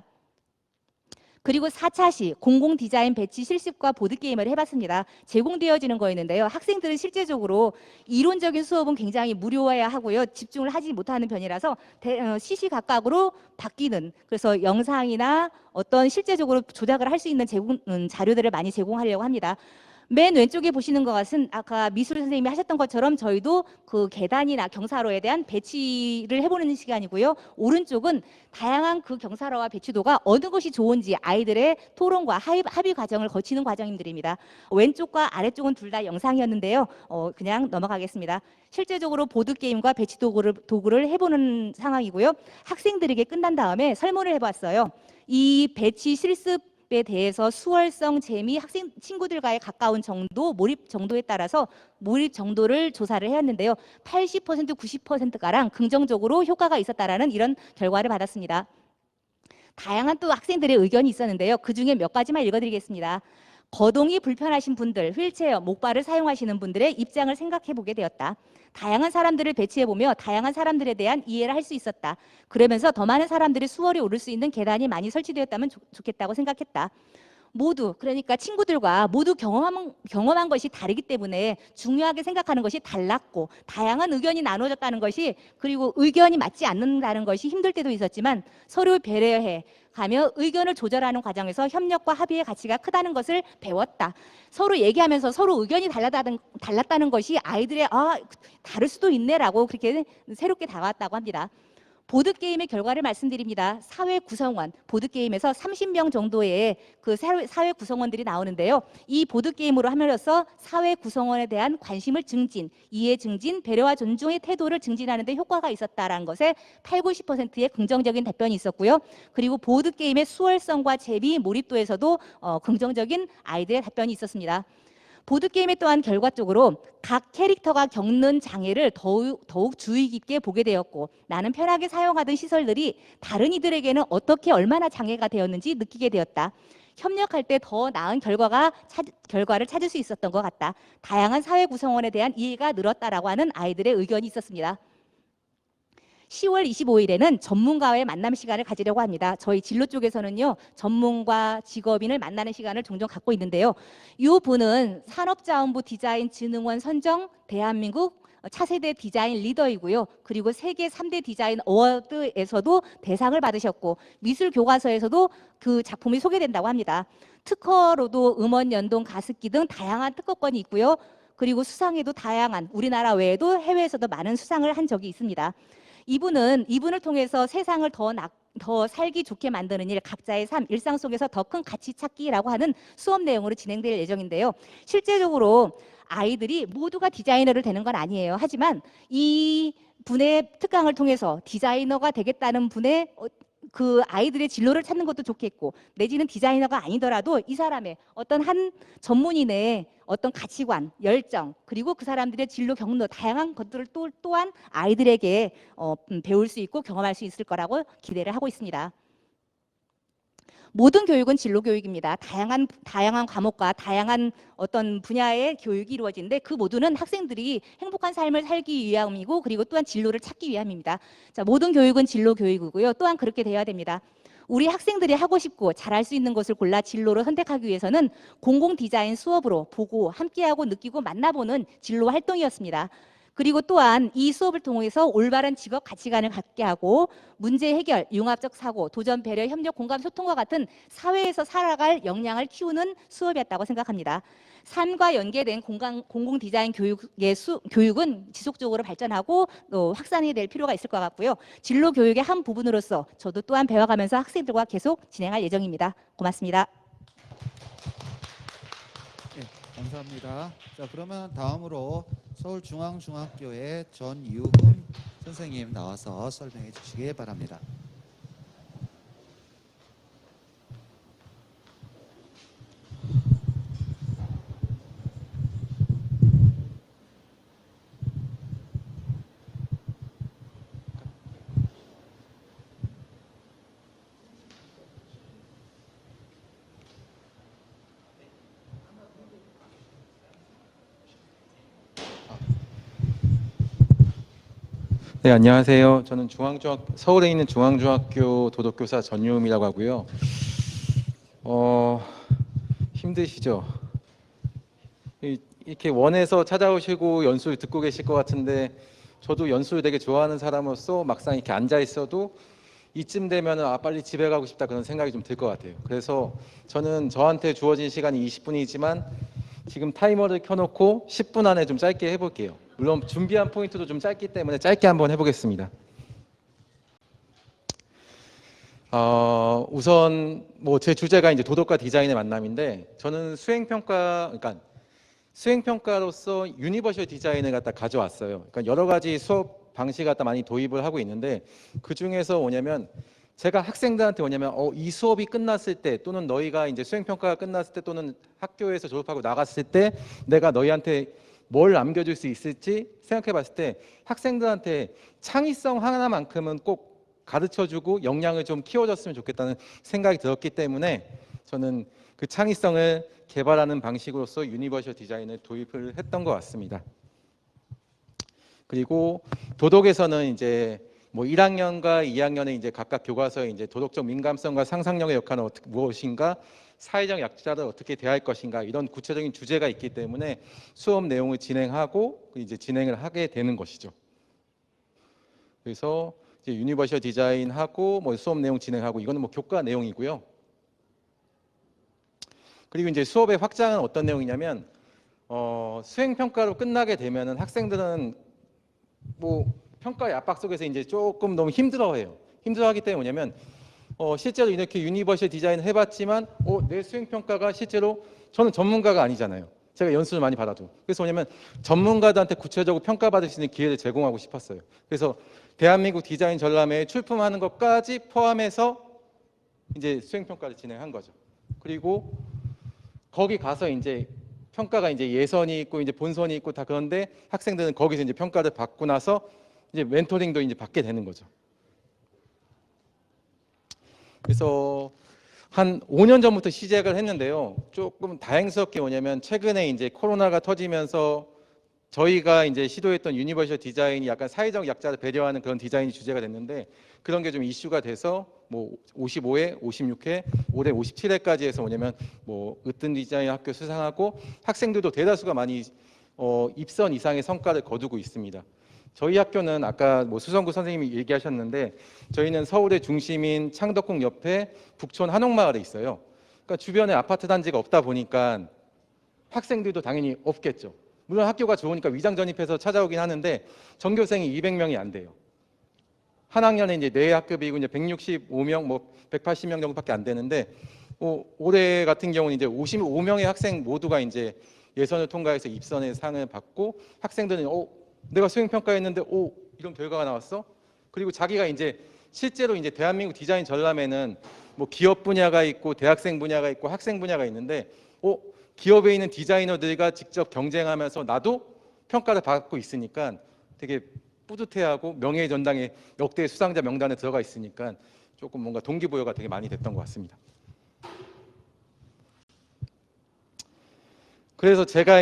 그리고 4차 시 공공 디자인 배치 실습과 보드게임을 해봤습니다. 제공되어지는 거였는데요. 학생들은 실제적으로 이론적인 수업은 굉장히 무료해야 하고요. 집중을 하지 못하는 편이라서 시시각각으로 바뀌는 그래서 영상이나 어떤 실제적으로 조작을 할 수 있는 자료들을 많이 제공하려고 합니다. 맨 왼쪽에 보시는 것은 아까 미술 선생님이 하셨던 것처럼 저희도 그 계단이나 경사로에 대한 배치를 해보는 시간이고요. 오른쪽은 다양한 그 경사로와 배치도가 어느 것이 좋은지 아이들의 토론과 합의 과정을 거치는 과정들입니다. 왼쪽과 아래쪽은 둘 다 영상이었는데요. 그냥 넘어가겠습니다. 실제적으로 보드게임과 배치 도구를 해보는 상황이고요. 학생들에게 끝난 다음에 설문을 해봤어요. 이 배치 실습에 대해서 수월성, 재미, 친구들과의 가까운 정도, 몰입 정도에 따라서 몰입 정도를 조사를 해왔는데요. 80%, 90%가량 긍정적으로 효과가 있었다라는 이런 결과를 받았습니다. 다양한 또 학생들의 의견이 있었는데요. 그중에 몇 가지만 읽어드리겠습니다. 거동이 불편하신 분들, 휠체어, 목발을 사용하시는 분들의 입장을 생각해 보게 되었다. 다양한 사람들을 배치해보며 다양한 사람들에 대한 이해를 할 수 있었다. 그러면서 더 많은 사람들이 수월히 오를 수 있는 계단이 많이 설치되었다면 좋겠다고 생각했다. 그러니까 친구들과 모두 경험한 것이 다르기 때문에 중요하게 생각하는 것이 달랐고 다양한 의견이 나눠졌다는 것이 그리고 의견이 맞지 않는다는 것이 힘들 때도 있었지만 서로 배려해 가며 의견을 조절하는 과정에서 협력과 합의의 가치가 크다는 것을 배웠다. 서로 얘기하면서 서로 의견이 달랐다는 것이 아이들의 다를 수도 있네라고 그렇게 새롭게 다가왔다고 합니다. 보드게임의 결과를 말씀드립니다. 사회 구성원, 보드게임에서 30명 정도의 그 사회 구성원들이 나오는데요. 이 보드게임으로 함으로써 사회 구성원에 대한 관심을 증진, 이해 증진, 배려와 존중의 태도를 증진하는 데 효과가 있었다라는 것에 80, 90%의 긍정적인 답변이 있었고요. 그리고 보드게임의 수월성과 재미, 몰입도에서도 긍정적인 아이들의 답변이 있었습니다. 보드게임에 또한 결과적으로 각 캐릭터가 겪는 장애를 더욱 주의 깊게 보게 되었고 나는 편하게 사용하던 시설들이 다른 이들에게는 어떻게 얼마나 장애가 되었는지 느끼게 되었다. 협력할 때 더 나은 결과를 찾을 수 있었던 것 같다. 다양한 사회 구성원에 대한 이해가 늘었다라고 하는 아이들의 의견이 있었습니다. 10월 25일에는 전문가와의 만남 시간을 가지려고 합니다. 저희 진로 쪽에서는요. 전문가, 직업인을 만나는 시간을 종종 갖고 있는데요. 이 분은 산업자원부 디자인진흥원 선정 대한민국 차세대 디자인 리더이고요. 그리고 세계 3대 디자인 어워드에서도 대상을 받으셨고 미술교과서에서도 그 작품이 소개된다고 합니다. 특허로도 음원, 연동, 가습기 등 다양한 특허권이 있고요. 그리고 수상에도 다양한 우리나라 외에도 해외에서도 많은 수상을 한 적이 있습니다. 이분을 통해서 세상을 더 살기 좋게 만드는 일, 각자의 삶, 일상 속에서 더 큰 가치 찾기라고 하는 수업 내용으로 진행될 예정인데요. 실제적으로 아이들이 모두가 디자이너를 되는 건 아니에요. 하지만 이 분의 특강을 통해서 디자이너가 되겠다는 분의 그 아이들의 진로를 찾는 것도 좋겠고, 내지는 디자이너가 아니더라도 이 사람의 어떤 한 전문인의 어떤 가치관, 열정, 그리고 그 사람들의 진로 경로, 다양한 것들을 또한 아이들에게 배울 수 있고 경험할 수 있을 거라고 기대를 하고 있습니다. 모든 교육은 진로 교육입니다. 다양한 과목과 다양한 어떤 분야의 교육이 이루어지는데 그 모두는 학생들이 행복한 삶을 살기 위함이고, 그리고 또한 진로를 찾기 위함입니다. 자, 모든 교육은 진로 교육이고요. 또한 그렇게 되어야 됩니다. 우리 학생들이 하고 싶고 잘할 수 있는 것을 골라 진로를 선택하기 위해서는 공공 디자인 수업으로 보고 함께하고 느끼고 만나보는 진로 활동이었습니다. 그리고 또한 이 수업을 통해서 올바른 직업 가치관을 갖게 하고 문제 해결, 융합적 사고, 도전, 배려, 협력, 공감, 소통과 같은 사회에서 살아갈 역량을 키우는 수업이었다고 생각합니다. 삶과 연계된 공공 디자인 교육은 지속적으로 발전하고 또 확산이 될 필요가 있을 것 같고요. 진로 교육의 한 부분으로서 저도 또한 배워가면서 학생들과 계속 진행할 예정입니다. 고맙습니다. 네, 감사합니다. 자, 그러면 다음으로 서울중앙중학교의 전유훈 선생님 나와서 설명해 주시기 바랍니다. 네, 안녕하세요. 저는 서울에 있는 중앙중학교 도덕교사 전유음이라고 하고요. 힘드시죠? 이렇게 원해서 찾아오시고 연수를 듣고 계실 것 같은데, 저도 연수를 되게 좋아하는 사람으로서 막상 이렇게 앉아 있어도 이쯤 되면 빨리 집에 가고 싶다 그런 생각이 좀 들 것 같아요. 그래서 저는 저한테 주어진 시간이 20분이지만 지금 타이머를 켜놓고 10분 안에 좀 짧게 해볼게요. 물론 준비한 포인트도 좀 짧기 때문에 짧게 한번 해보겠습니다. 우선 제 주제가 이제 도덕과 디자인의 만남인데, 저는 수행평가로서 유니버셜 디자인을 갖다 가져왔어요. 그러니까 여러 가지 수업 방식 갖다 많이 도입을 하고 있는데, 그 중에서 뭐냐면 제가 학생들한테 이 수업이 끝났을 때, 또는 너희가 이제 수행평가가 끝났을 때, 또는 학교에서 졸업하고 나갔을 때 내가 너희한테 뭘 남겨줄 수 있을지 생각해 봤을 때, 학생들한테 창의성 하나만큼은 꼭 가르쳐주고 역량을 좀 키워줬으면 좋겠다는 생각이 들었기 때문에 저는 그 창의성을 개발하는 방식으로서 유니버셜 디자인을 도입을 했던 것 같습니다. 그리고 도덕에서는 이제 1학년과 2학년에 이제 각각 교과서에 이제 도덕적 민감성과 상상력의 역할은 무엇인가, 사회적 약자를 어떻게 대할 것인가, 이런 구체적인 주제가 있기 때문에 수업 내용을 진행하고 이제 진행을 하게 되는 것이죠. 그래서 이제 유니버셜 디자인하고 수업 내용 진행하고, 이거는 교과 내용이고요. 그리고 이제 수업의 확장은 어떤 내용이냐면, 수행 평가로 끝나게 되면은 학생들은 평가의 압박 속에서 이제 조금 너무 힘들어해요. 힘들어하기 때문에 뭐냐면, 실제로 이렇게 유니버셜 디자인을 해봤지만 내 수행평가가 실제로, 저는 전문가가 아니잖아요. 제가 연수를 많이 받아도. 그래서 뭐냐면 전문가들한테 구체적으로 평가받을 수 있는 기회를 제공하고 싶었어요. 그래서 대한민국 디자인 전람회에 출품하는 것까지 포함해서 이제 수행평가를 진행한 거죠. 그리고 거기 가서 이제 평가가 이제 예선이 있고 이제 본선이 있고 다 그런데, 학생들은 거기서 이제 평가를 받고 나서 이제 멘토링도 이제 받게 되는 거죠. 그래서 한 5년 전부터 시작을 했는데요. 조금 다행스럽게 뭐냐면 최근에 이제 코로나가 터지면서 저희가 이제 시도했던 유니버셜 디자인이 약간 사회적 약자를 배려하는 그런 디자인이 주제가 됐는데, 그런 게 좀 이슈가 돼서 55회, 56회, 올해 57회까지 해서 뭐냐면 으뜸 디자인 학교 수상하고, 학생들도 대다수가 많이 입선 이상의 성과를 거두고 있습니다. 저희 학교는 아까 수성구 선생님이 얘기하셨는데, 저희는 서울의 중심인 창덕궁 옆에 북촌 한옥마을에 있어요. 그러니까 주변에 아파트 단지가 없다 보니까 학생들도 당연히 없겠죠. 물론 학교가 좋으니까 위장 전입해서 찾아오긴 하는데 전교생이 200명이 안 돼요. 한 학년에 이제 네 학급이고 이제 165명, 뭐 180명 정도밖에 안 되는데 올해 같은 경우는 이제 55명의 학생 모두가 이제 예선을 통과해서 입선의 상을 받고 학생들은 내가 수행 평가했는데 이런 결과가 나왔어. 그리고 자기가 이제 실제로 이제 대한민국 디자인 전람회는 뭐 기업 분야가 있고 대학생 분야가 있고 학생 분야가 있는데 기업에 있는 디자이너들과 직접 경쟁하면서 나도 평가를 받고 있으니까 되게 뿌듯해하고 명예의 전당에 역대 수상자 명단에 들어가 있으니까 조금 뭔가 동기부여가 되게 많이 됐던 것 같습니다. 그래서 제가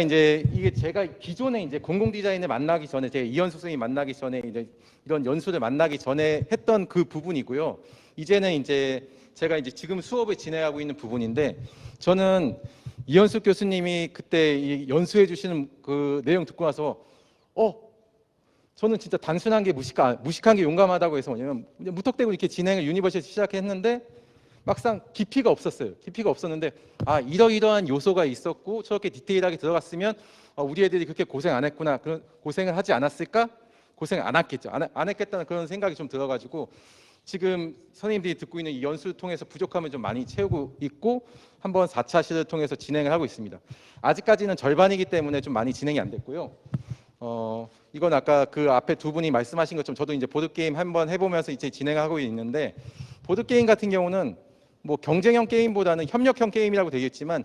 기존에 이제 공공 디자인을 만나기 전에 제가 이현숙 선생님 만나기 전에 이제 이런 연수를 만나기 전에 했던 그 부분이고요. 이제는 이제 제가 이제 지금 수업을 진행하고 있는 부분인데 저는 이현숙 교수님이 그때 이 연수해 주시는 그 내용 듣고 나서 저는 진짜 단순한 게 무식한 게 용감하다고 해서 뭐냐면 무턱대고 이렇게 진행을 유니버시티에서 시작했는데 막상 깊이가 없었어요. 깊이가 없었는데 이러이러한 요소가 있었고 저렇게 디테일하게 들어갔으면 우리 애들이 그렇게 고생 안 했구나. 그런 고생을 하지 않았을까? 고생 안 했겠죠. 안 했겠다는 그런 생각이 좀 들어가지고 지금 선생님들이 듣고 있는 이 연수를 통해서 부족함을 좀 많이 채우고 있고 한번 4차 시를 통해서 진행을 하고 있습니다. 아직까지는 절반이기 때문에 좀 많이 진행이 안 됐고요. 이건 아까 그 앞에 두 분이 말씀하신 것처럼 저도 이제 보드게임 한번 해보면서 이제 진행하고 있는데 보드게임 같은 경우는 뭐 경쟁형 게임보다는 협력형 게임이라고 되겠지만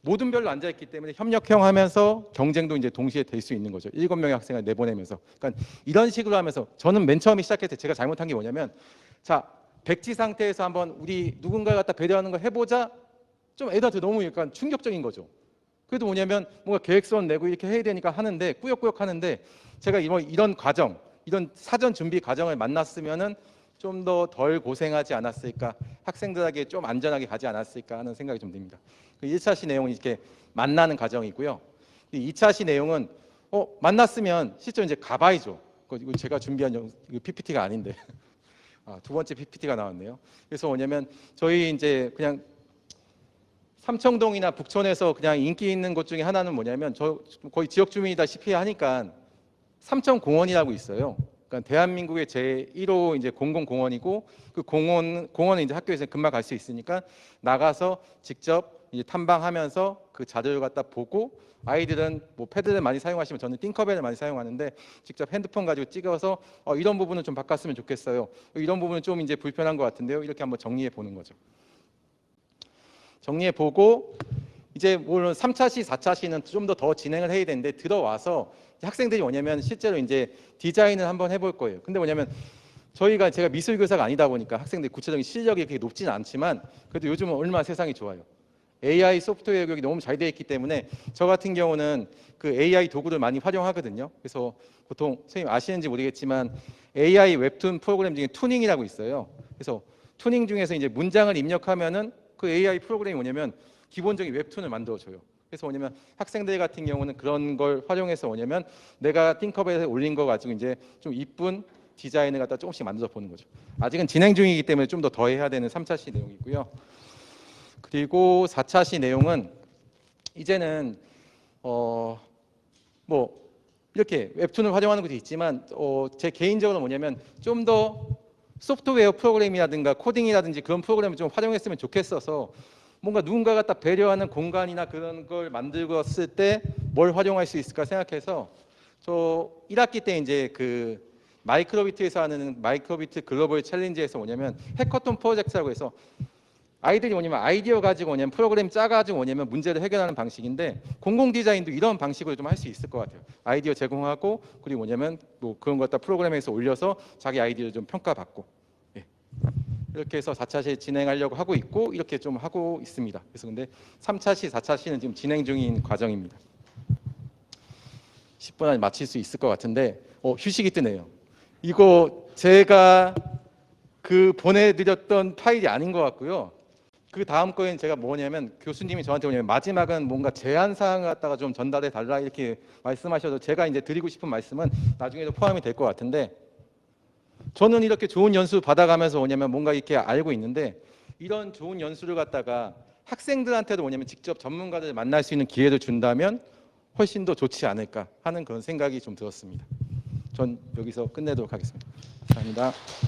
모든 별로 앉아있기 때문에 협력형 하면서 경쟁도 이제 동시에 될 수 있는 거죠. 7명의 학생을 내보내면서. 그러니까 이런 식으로 하면서 저는 맨 처음에 시작할 때 제가 잘못한 게 뭐냐면 자, 백지 상태에서 한번 우리 누군가 갖다 배려하는 거 해보자. 좀 애들한테 너무 약간 충격적인 거죠. 그래도 뭐냐면 뭔가 계획서는 내고 이렇게 해야 되니까 하는데 꾸역꾸역 하는데 제가 이런 과정, 이런 사전 준비 과정을 만났으면은 좀 더 덜 고생하지 않았을까, 학생들에게 좀 안전하게 가지 않았을까 하는 생각이 좀 듭니다. 그 1차 시 내용은 이렇게 만나는 과정이고요. 2차 시 내용은 만났으면 실제로 이제 가봐야죠. 이거 제가 준비한 PPT가 아닌데 두 번째 PPT가 나왔네요. 그래서 뭐냐면 저희 이제 그냥 삼청동이나 북촌에서 그냥 인기 있는 곳 중에 하나는 뭐냐면 저 거의 지역 주민이다시피 하니까 삼청공원이라고 있어요. 그러니까 대한민국의 제1호 이제 공공공원이고 그 공원은 이제 학교에서 금방 갈 수 있으니까 나가서 직접 이제 탐방하면서 그 자료를 갖다 보고 아이들은 뭐 패드를 많이 사용하시면 저는 띵커벨을 많이 사용하는데 직접 핸드폰 가지고 찍어서 이런 부분은 좀 바꿨으면 좋겠어요. 이런 부분은 좀 이제 불편한 것 같은데요. 이렇게 한번 정리해 보는 거죠. 정리해 보고 이제 물론 3차 시, 4차 시는 좀 더 진행을 해야 되는데 들어와서 학생들이 뭐냐면 실제로 이제 디자인을 한번 해볼 거예요. 근데 뭐냐면 제가 미술 교사가 아니다 보니까 학생들이 구체적인 실력이 그렇게 높지는 않지만 그래도 요즘은 얼마나 세상이 좋아요. AI 소프트웨어 교육이 너무 잘 되어 있기 때문에 저 같은 경우는 그 AI 도구를 많이 활용하거든요. 그래서 보통 선생님 아시는지 모르겠지만 AI 웹툰 프로그램 중에 투닝이라고 있어요. 그래서 투닝 중에서 이제 문장을 입력하면은 그 AI 프로그램이 뭐냐면 기본적인 웹툰을 만들어줘요. 그래서 뭐냐면 학생들 같은 경우는 그런 걸 활용해서 뭐냐면 내가 띵커벨에 올린 거 가지고 이제 좀 이쁜 디자인을 갖다 조금씩 만들어 보는 거죠. 아직은 진행 중이기 때문에 좀 더 해야 되는 3차 시 내용이고요. 그리고 4차 시 내용은 이제는 뭐 이렇게 웹툰을 활용하는 것도 있지만 제 개인적으로 뭐냐면 좀 더 소프트웨어 프로그램이라든가 코딩이라든지 그런 프로그램을 좀 활용했으면 좋겠어서 뭔가 누군가 갖다 배려하는 공간이나 그런 걸 만들었을 때 뭘 활용할 수 있을까 생각해서 저 1학기 때 이제 그 마이크로비트에서 하는 마이크로비트 글로벌 챌린지에서 뭐냐면 해커톤 프로젝트라고 해서 아이들이 뭐냐면 아이디어 가지고 뭐냐면 프로그램 짜가지고 뭐냐면 문제를 해결하는 방식인데 공공 디자인도 이런 방식으로 좀 할 수 있을 것 같아요. 아이디어 제공하고 그리고 뭐냐면 뭐 그런 거 갖다 프로그램에서 올려서 자기 아이디어를 좀 평가받고 이렇게 해서 4차 시 진행하려고 하고 있고 이렇게 좀 하고 있습니다. 그래서 근데 3차 시, 4차 시는 지금 진행 중인 과정입니다. 10분 안에 마칠 수 있을 것 같은데 휴식이 뜨네요. 이거 제가 보내드렸던 파일이 아닌 것 같고요. 그 다음 거에는 제가 뭐냐면 교수님이 저한테 뭐냐면 마지막은 뭔가 제안 사항을 갖다가 좀 전달해 달라 이렇게 말씀하셔서 제가 이제 드리고 싶은 말씀은 나중에도 포함이 될 것 같은데 저는 이렇게 좋은 연수 받아가면서 뭐냐면 뭔가 이렇게 알고 있는데 이런 좋은 연수를 갖다가 학생들한테도 뭐냐면 직접 전문가들 만날 수 있는 기회를 준다면 훨씬 더 좋지 않을까 하는 그런 생각이 좀 들었습니다. 전 여기서 끝내도록 하겠습니다. 감사합니다.